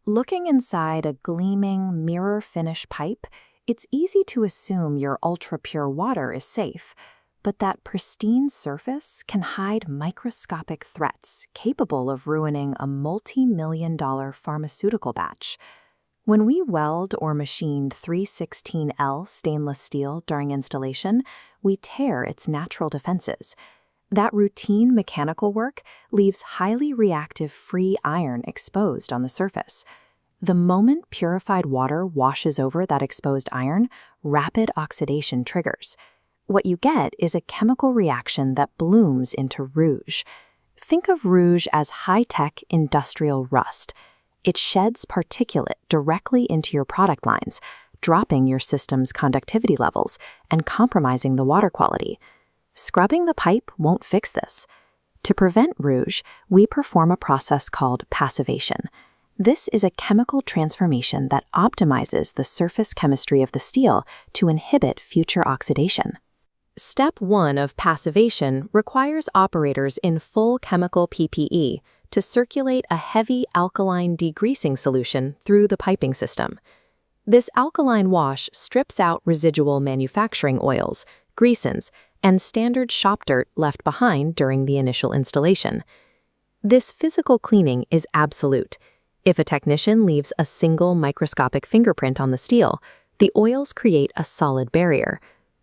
Looking inside a gleaming, mirror-finish pipe, it's easy to assume your ultra-pure water is safe, but that pristine surface can hide microscopic threats capable of ruining a multi-million-dollar pharmaceutical batch. When we weld or machine 316L stainless steel during installation, we tear its natural defenses. That routine mechanical work leaves highly reactive free iron exposed on the surface. The moment purified water washes over that exposed iron, rapid oxidation triggers. What you get is a chemical reaction that blooms into rouge. Think of rouge as high-tech industrial rust. It sheds particulate directly into your product lines, dropping your system's conductivity levels and compromising the water quality. Scrubbing the pipe won't fix this. To prevent rouge, we perform a process called passivation. This is a chemical transformation that optimizes the surface chemistry of the steel to inhibit future oxidation. Step 1 of passivation requires operators in full chemical PPE to circulate a heavy alkaline degreasing solution through the piping system. This alkaline wash strips out residual manufacturing oils, greases, and standard shop dirt left behind during the initial installation. This physical cleaning is absolute. If a technician leaves a single microscopic fingerprint on the steel, the oils create a solid barrier.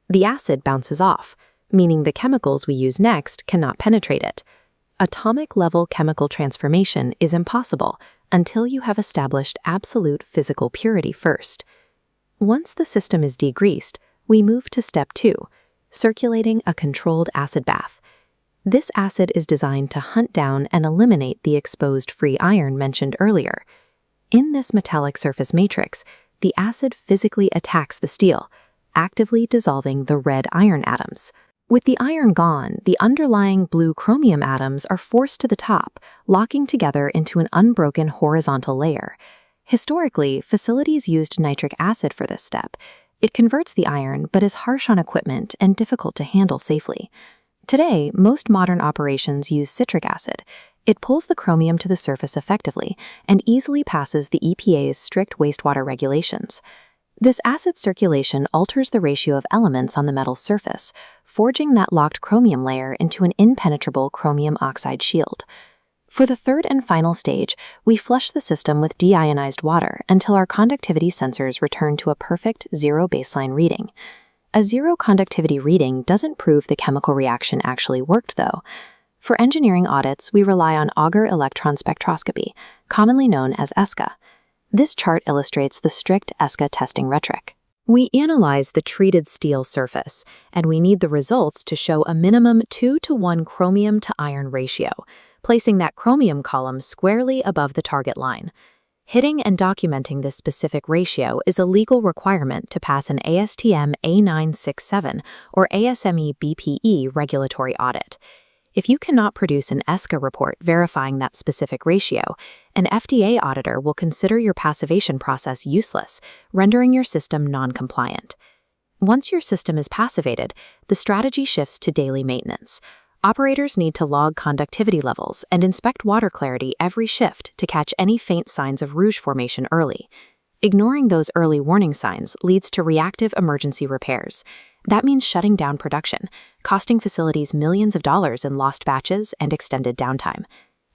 The acid bounces off, meaning the chemicals we use next cannot penetrate it. Atomic-level chemical transformation is impossible until you have established absolute physical purity first. Once the system is degreased, we move to step 2, circulating a controlled acid bath. This acid is designed to hunt down and eliminate the exposed free iron mentioned earlier. In this metallic surface matrix, the acid physically attacks the steel, actively dissolving the red iron atoms. With the iron gone, the underlying blue chromium atoms are forced to the top, locking together into an unbroken horizontal layer. Historically, facilities used nitric acid for this step. It converts the iron, but is harsh on equipment and difficult to handle safely. Today, most modern operations use citric acid. It pulls the chromium to the surface effectively and easily passes the EPA's strict wastewater regulations. This acid circulation alters the ratio of elements on the metal's surface, forging that locked chromium layer into an impenetrable chromium oxide shield. For the third and final stage, we flush the system with deionized water until our conductivity sensors return to a perfect zero baseline reading. A zero conductivity reading doesn't prove the chemical reaction actually worked, though. For engineering audits, we rely on auger electron spectroscopy, commonly known as ESCA. This chart illustrates the strict ESCA testing rhetoric. We analyze the treated steel surface, and we need the results to show a minimum 2-to-1 chromium to iron ratio, placing that chromium column squarely above the target line. Hitting and documenting this specific ratio is a legal requirement to pass an ASTM A967 or ASME BPE regulatory audit. If you cannot produce an ESCA report verifying that specific ratio, an FDA auditor will consider your passivation process useless, rendering your system non-compliant. Once your system is passivated, the strategy shifts to daily maintenance. Operators need to log conductivity levels and inspect water clarity every shift to catch any faint signs of rouge formation early. Ignoring those early warning signs leads to reactive emergency repairs. That means shutting down production, costing facilities millions of dollars in lost batches and extended downtime.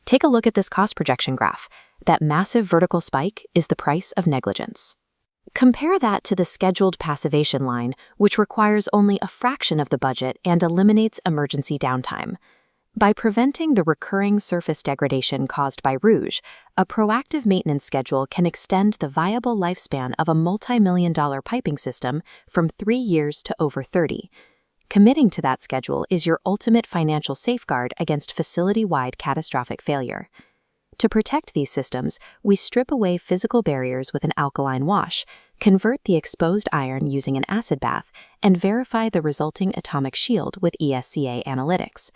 Take a look at this cost projection graph. That massive vertical spike is the price of negligence. Compare that to the scheduled passivation line, which requires only a fraction of the budget and eliminates emergency downtime. By preventing the recurring surface degradation caused by rouge, a proactive maintenance schedule can extend the viable lifespan of a multi-million-dollar piping system from 3 years to over 30. Committing to that schedule is your ultimate financial safeguard against facility-wide catastrophic failure. To protect these systems, we strip away physical barriers with an alkaline wash, convert the exposed iron using an acid bath, and verify the resulting atomic shield with ESCA analytics.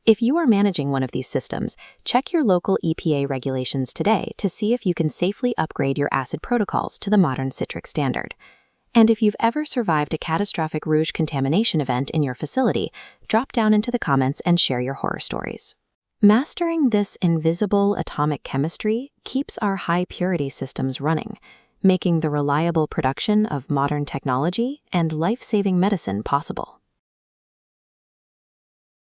If you are managing one of these systems, check your local EPA regulations today to see if you can safely upgrade your acid protocols to the modern Citric standard. And if you've ever survived a catastrophic rouge contamination event in your facility, drop down into the comments and share your horror stories. Mastering this invisible atomic chemistry keeps our high-purity systems running, making the reliable production of modern technology and life-saving medicine possible.